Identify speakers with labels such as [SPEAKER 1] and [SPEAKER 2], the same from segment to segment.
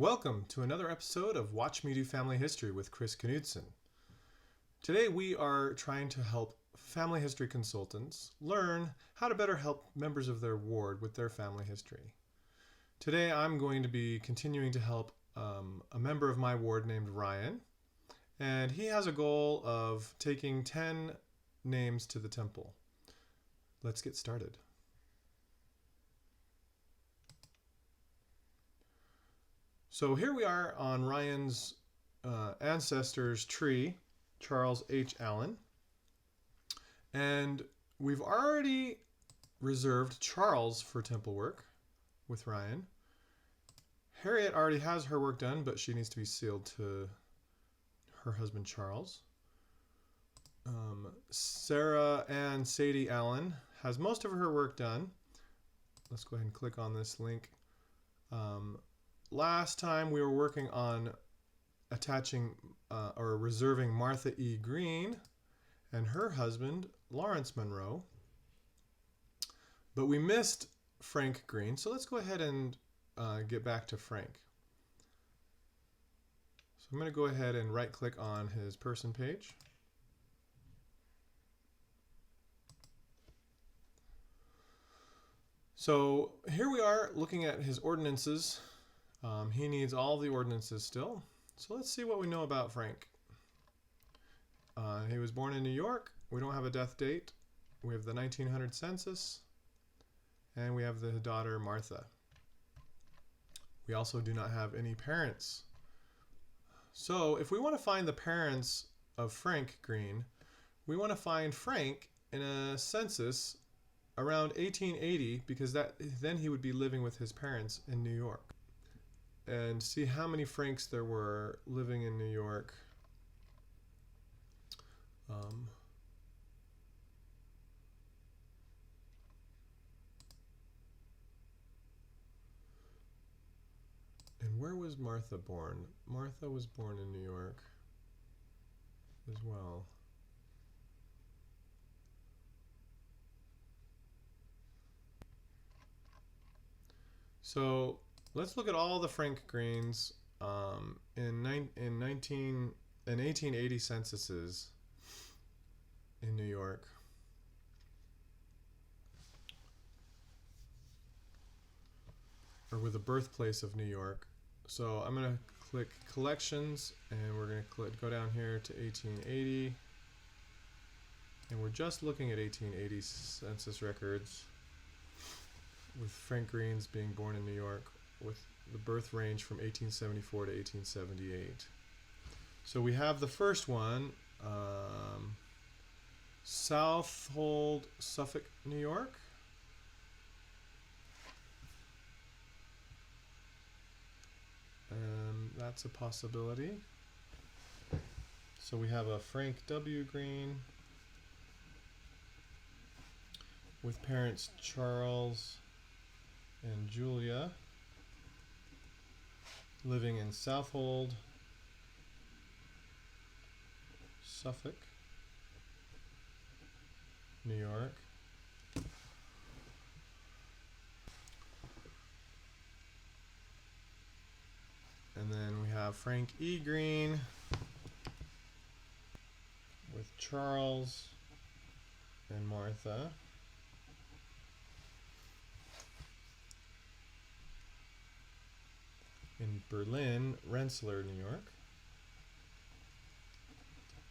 [SPEAKER 1] Welcome to another episode of Watch Me Do Family History with Chris Knudsen. Today we are trying to help family history consultants learn how to better help members of their ward with their family history. Today I'm going to be continuing to help a member of my ward named Ryan, and he has a goal of taking 10 names to the temple. Let's get started. So here we are on Ryan's ancestors tree, Charles H. Allen. And we've already reserved Charles for temple work with Ryan. Harriet already has her work done, but she needs to be sealed to her husband Charles. Sarah Ann Sadie Allen has most of her work done. Let's go ahead and click on this link. Last time we were working on attaching or reserving Martha E. Green and her husband, Lawrence Monroe. But we missed Frank Green, so let's go ahead and get back to Frank. So I'm going to go ahead and right-click on his person page. So here we are looking at his ordinances. He needs all the ordinances still. So let's see what we know about Frank. He was born in New York. We don't have a death date. We have the 1900 census. And we have the daughter Martha. We also do not have any parents. So if we want to find the parents of Frank Green, we want to find Frank in a census around 1880, because then he would be living with his parents in New York. And see how many Franks there were living in New York. And where was Martha born? Martha was born in New York as well. So let's look at all the Frank Greens in 1880 censuses in New York. Or with the birthplace of New York. So I'm going to click collections, and we're going to go down here to 1880. And we're just looking at 1880 census records with Frank Green's being born in New York, with the birth range from 1874 to 1878. So we have the first one, Southold, Suffolk, New York. That's a possibility. So we have a Frank W. Green with parents Charles and Julia, living in Southold, Suffolk, New York. And then we have Frank E. Green with Charles and Martha. In Berlin, Rensselaer, New York.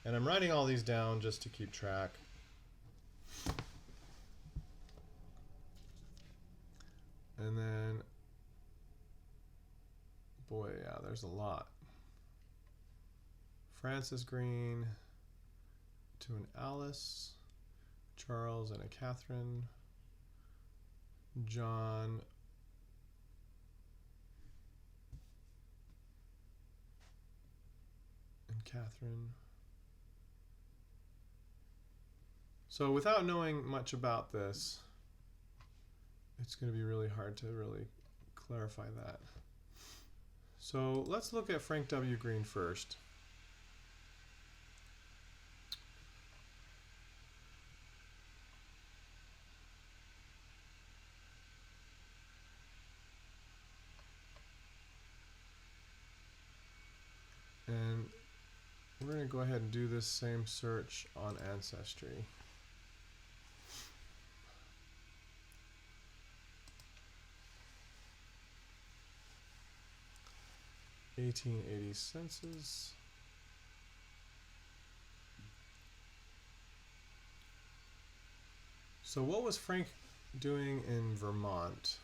[SPEAKER 1] And I'm writing all these down just to keep track. And then, boy, yeah, there's a lot. Francis Green to an Alice, Charles and a Catherine, John and Catherine. So without knowing much about this, it's going to be really hard to really clarify that. So let's look at Frank W. Green first. We're going to go ahead and do this same search on Ancestry. (1880) census. So what was Frank doing in Vermont?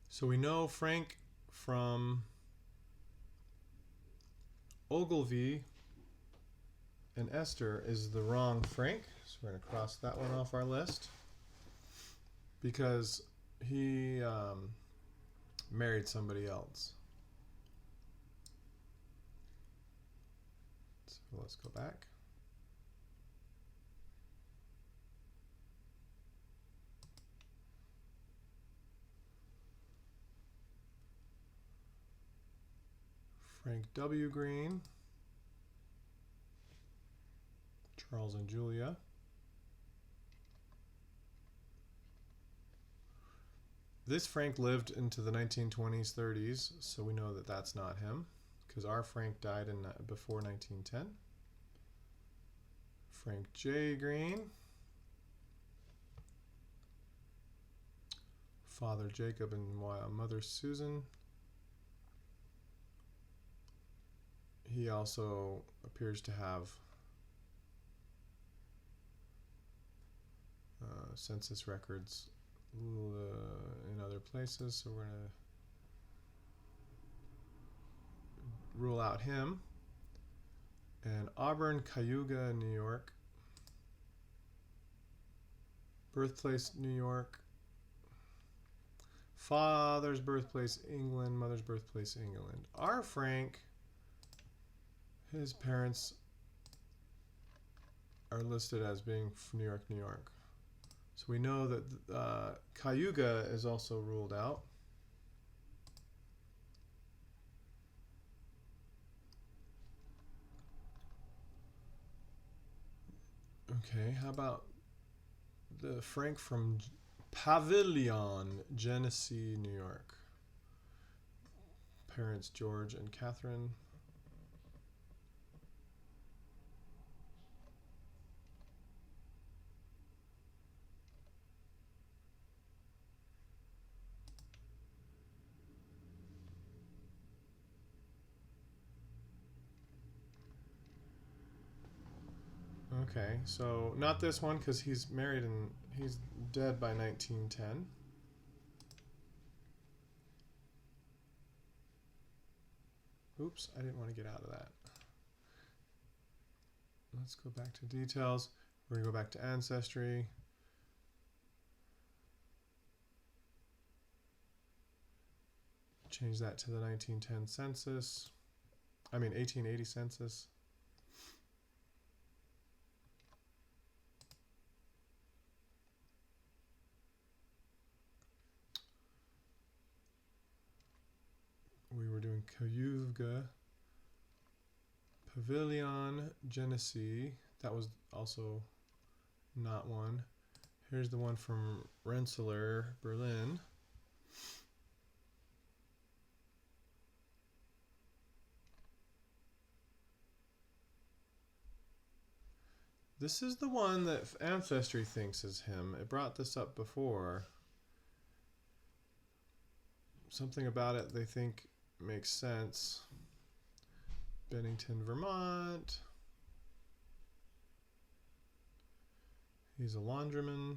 [SPEAKER 1] So we know Frank from Ogilvy and Esther is the wrong Frank. So we're going to cross that one off our list because he married somebody else. So let's go back. Frank W. Green, Charles and Julia. This Frank lived into the 1920s, 30s, so we know that that's not him because our Frank died in before 1910. Frank J. Green, Father Jacob and Mother Susan. He also appears to have census records in other places, so we're going to rule out him. And Auburn, Cayuga, New York. Birthplace, New York. Father's birthplace, England. Mother's birthplace, England. Our Frank, his parents are listed as being from New York, New York. So we know that Cayuga is also ruled out. Okay, how about the Frank from Pavilion, Genesee, New York? Parents George and Catherine. Okay, so not this one because he's married and he's dead by 1910. Oops, I didn't want to get out of that. Let's go back to details. We're going to go back to Ancestry. Change that to the 1910 census. 1880 census. We were doing Cayuga, Pavilion, Genesee. That was also not one. Here's the one from Rensselaer, Berlin. This is the one that Ancestry thinks is him. It brought this up before. Something about it they think makes sense. Bennington, Vermont. He's a laundryman.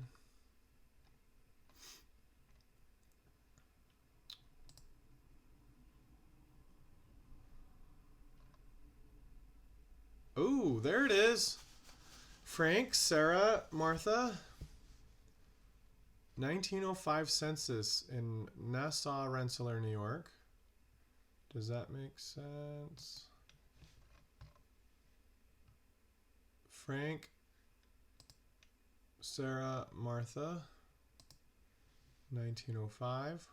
[SPEAKER 1] Ooh, there it is. Frank, Sarah, Martha. 1905 census in Nassau, Rensselaer, New York. Does that make sense? Frank, Sarah, Martha. 1905.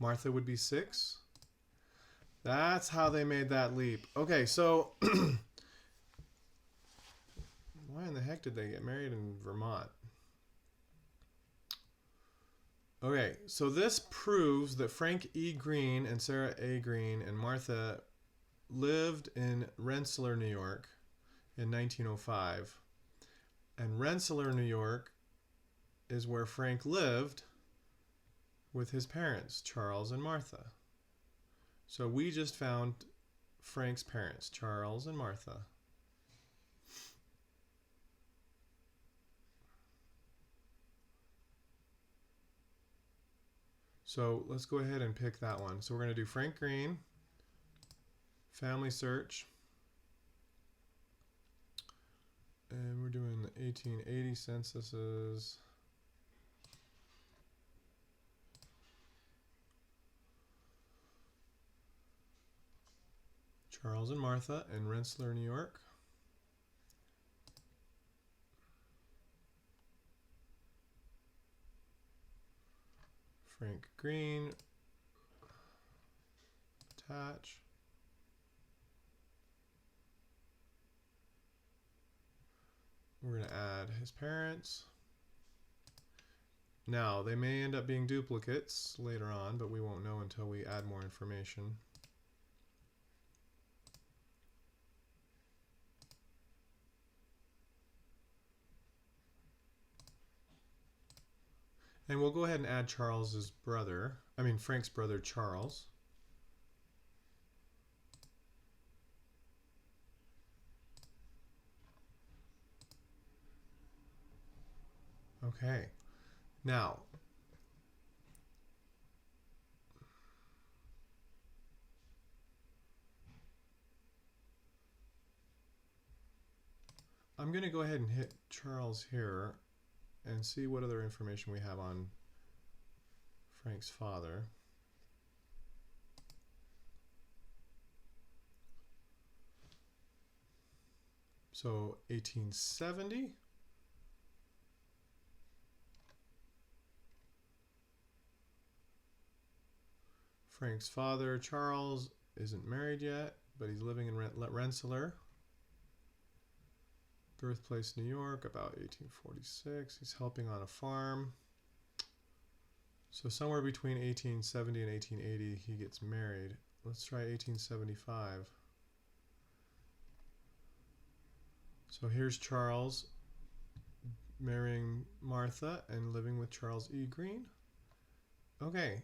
[SPEAKER 1] Martha would be 6. That's how they made that leap. Okay, so why in the heck did they get married in Vermont? Okay, so this proves that Frank E. Green and Sarah A. Green and Martha lived in Rensselaer, New York in 1905. And Rensselaer, New York is where Frank lived with his parents, Charles and Martha. So we just found Frank's parents, Charles and Martha. So let's go ahead and pick that one. So we're going to do Frank Green, Family Search, and we're doing the 1880 censuses. Charles and Martha in Rensselaer, New York. Frank Green, attach. We're going to add his parents. Now, they may end up being duplicates later on, but we won't know until we add more information. And we'll go ahead and add Charles's brother, Frank's brother, Charles. Okay, now, I'm going to go ahead and hit Charles here and see what other information we have on Frank's father. So 1870. Frank's father, Charles, isn't married yet, but he's living in Rensselaer. Birthplace, New York, about 1846. He's helping on a farm. So somewhere between 1870 and 1880, he gets married. Let's try 1875. So here's Charles marrying Martha and living with Charles E. Green. Okay,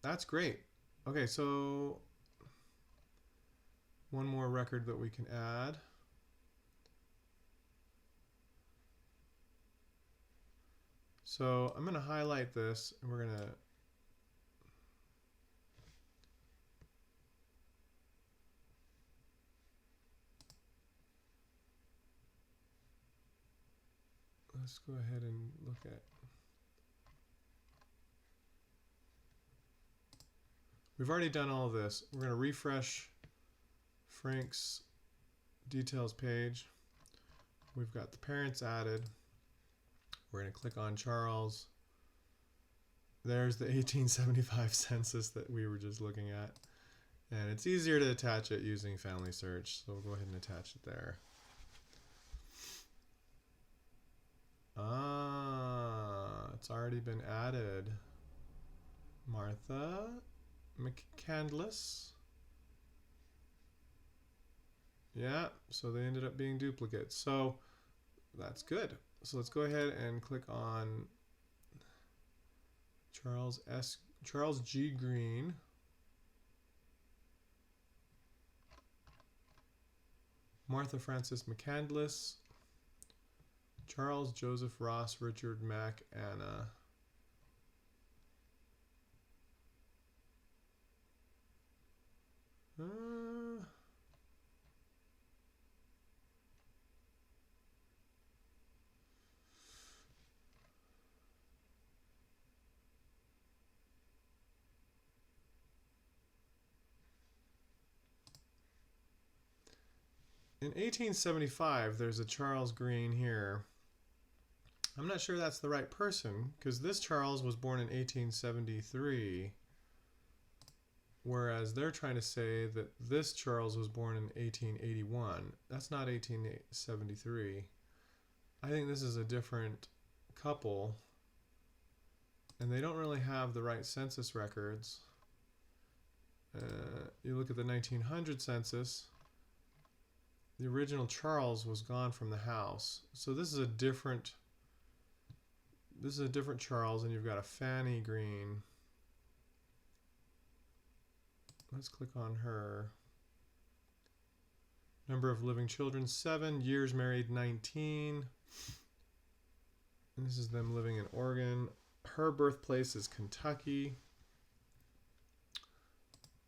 [SPEAKER 1] that's great. Okay, so one more record that we can add. So I'm going to highlight this, and we're going to let's go ahead and look at. We've already done all of this. We're going to refresh Frank's details page. We've got the parents added. We're going to click on Charles. There's the 1875 census that we were just looking at. And it's easier to attach it using FamilySearch, so we'll go ahead and attach it there. It's already been added. Martha McCandless. Yeah, so they ended up being duplicates. So that's good. So let's go ahead and click on Charles G. Green. Martha Frances McCandless. Charles Joseph Ross Richard Mac Anna. In 1875, there's a Charles Green here. I'm not sure that's the right person, because this Charles was born in 1873. Whereas they're trying to say that this Charles was born in 1881. That's not 1873. I think this is a different couple, and they don't really have the right census records. You look at the 1900 census, the original Charles was gone from the house. So this is a different Charles, and you've got a Fanny Green. Let's click on her. Number of living children, 7. Years married, 19. And this is them living in Oregon. Her birthplace is Kentucky.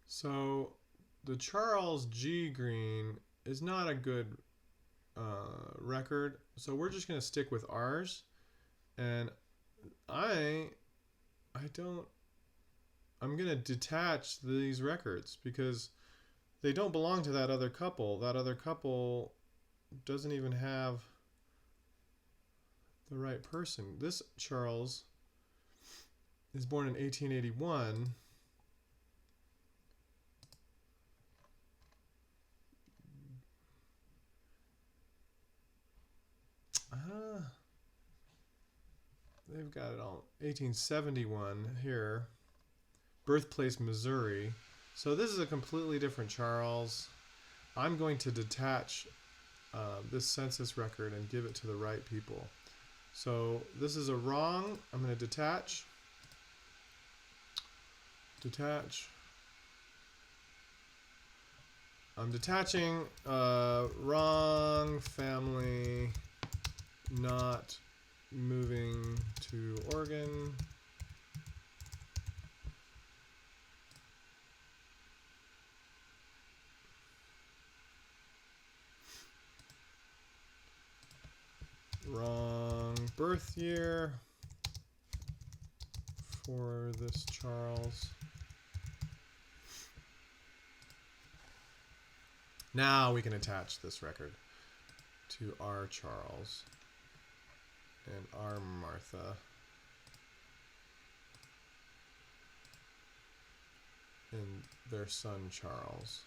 [SPEAKER 1] So the Charles G. Green is not a good record. So we're just going to stick with ours. And I'm going to detach these records because they don't belong to that other couple. That other couple doesn't even have the right person. This Charles is born in 1881. They've got it all. 1871 here. Birthplace, Missouri. So this is a completely different Charles. I'm going to detach this census record and give it to the right people. So this is a wrong. I'm going to detach. Detach. I'm detaching wrong family, not moving to Oregon. Wrong birth year for this Charles. Now we can attach this record to our Charles and our Martha and their son Charles.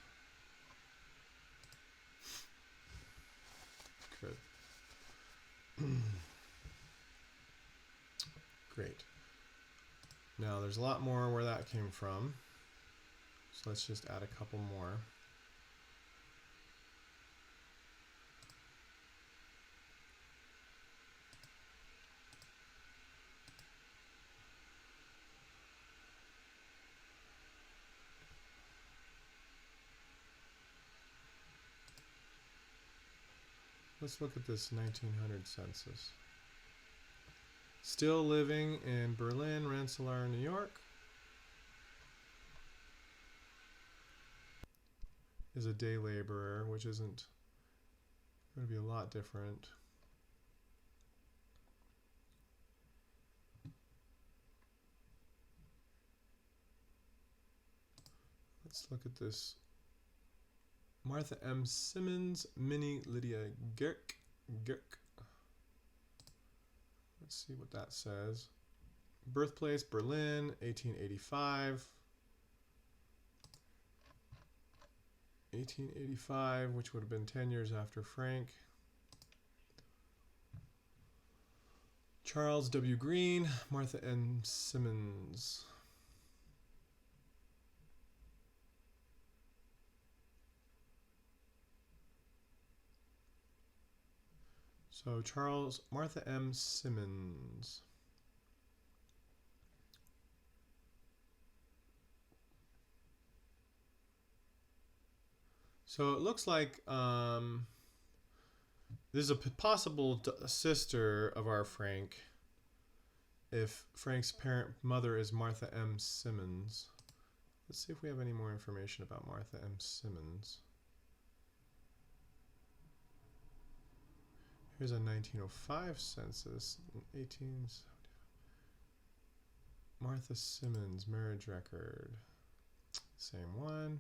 [SPEAKER 1] Good. Great. Now there's a lot more where that came from. So let's just add a couple more. Let's look at this 1900 census. Still living in Berlin, Rensselaer, New York. Is a day laborer, which isn't going to be a lot different. Let's look at this. Martha M. Simmons, Minnie Lydia Girk. Let's see what that says. Birthplace, Berlin, 1885. 1885, which would have been 10 years after Frank. Charles W. Green, Martha N. Simmons. So Martha M. Simmons. So it looks like this is a possible sister of our Frank if Frank's mother is Martha M. Simmons. Let's see if we have any more information about Martha M. Simmons. Here's a 1905 census, 1875. Martha Simmons, marriage record. Same one.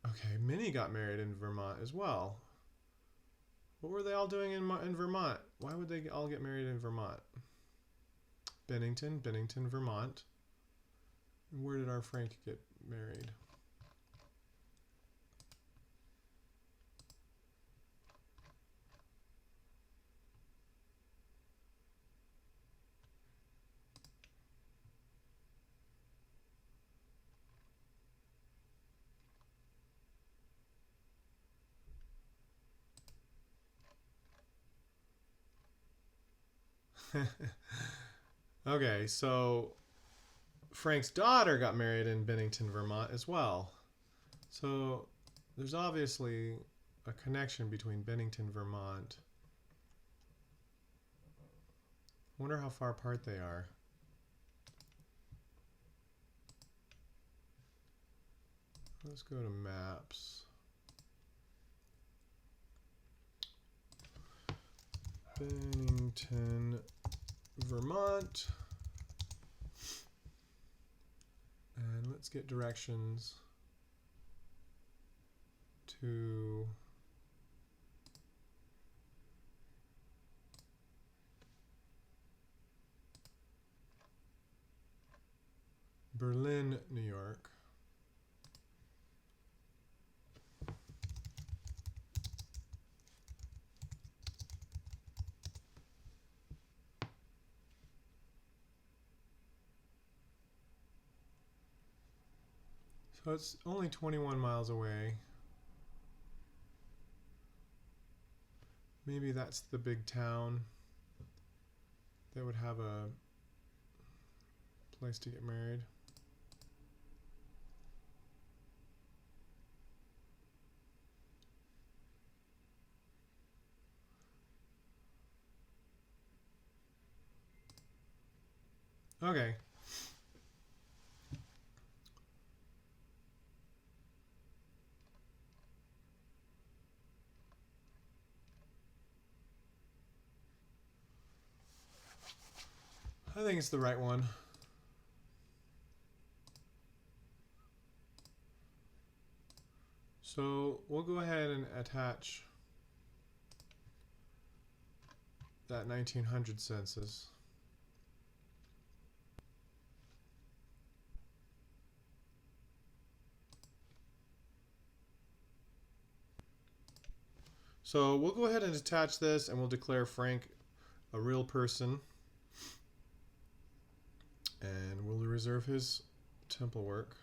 [SPEAKER 1] Okay, Minnie got married in Vermont as well. What were they all doing in Vermont? Why would they all get married in Vermont? Bennington, Vermont. Where did our Frank get married? Okay, so Frank's daughter got married in Bennington, Vermont as well. So there's obviously a connection between Bennington, Vermont. I wonder how far apart they are. Let's go to maps. Bennington, Vermont. And let's get directions to Berlin, New York. So it's only 21 miles away. Maybe that's the big town that would have a place to get married. Okay. I think it's the right one. So we'll go ahead and attach that 1900 census. So we'll go ahead and attach this, and we'll declare Frank a real person. And we'll reserve his temple work.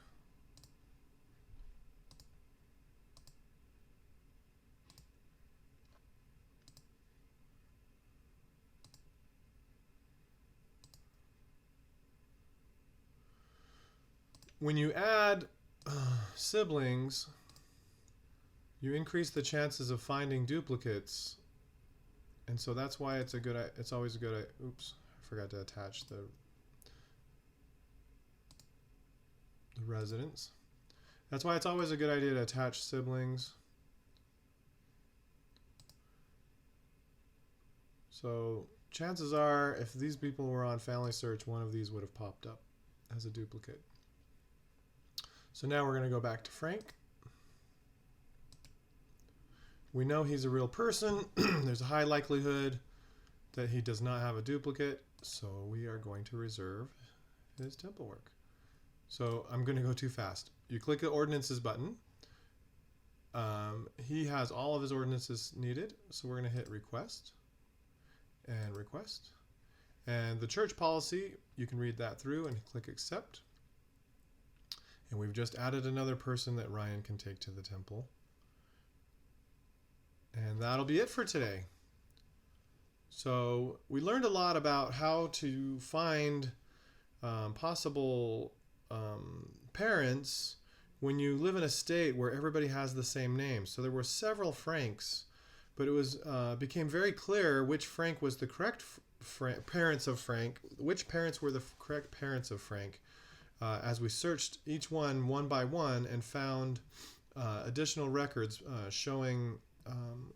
[SPEAKER 1] When you add siblings, you increase the chances of finding duplicates, and so that's why it's always a good. Oops, I forgot to attach the residence. That's why it's always a good idea to attach siblings. So chances are, if these people were on FamilySearch, one of these would have popped up as a duplicate. So now we're going to go back to Frank. We know he's a real person. There's a high likelihood that he does not have a duplicate, so we are going to reserve his temple work. So I'm going to go too fast. You click the ordinances button. He has all of his ordinances needed, so we're going to hit request and request. And the church policy, you can read that through and click accept. And we've just added another person that Ryan can take to the temple. And that'll be it for today. So we learned a lot about how to find possible parents when you live in a state where everybody has the same name. So there were several Franks, but it was became very clear which Frank was the correct parents of Frank, which parents were the correct parents of Frank, as we searched each one by one and found additional records showing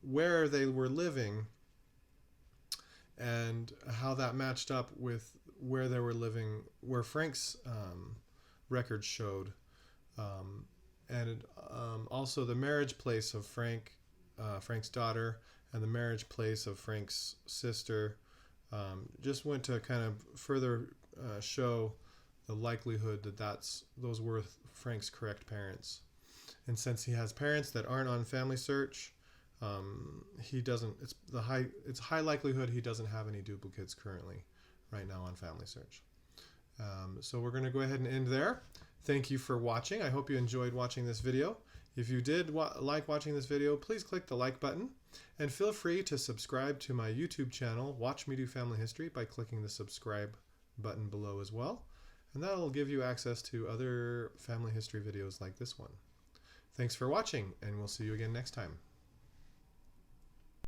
[SPEAKER 1] where they were living and how that matched up with where they were living, where Frank's records showed, and also the marriage place of Frank's daughter, and the marriage place of Frank's sister. Just went to kind of further show the likelihood that those were Frank's correct parents. And since he has parents that aren't on FamilySearch, he doesn't. It's high likelihood he doesn't have any duplicates currently, right now on FamilySearch. So we're going to go ahead and end there. Thank you for watching. I hope you enjoyed watching this video. If you did like watching this video, please click the like button, and feel free to subscribe to my YouTube channel, Watch Me Do Family History, by clicking the subscribe button below as well. And that'll give you access to other family history videos like this one. Thanks for watching, and we'll see you again next time.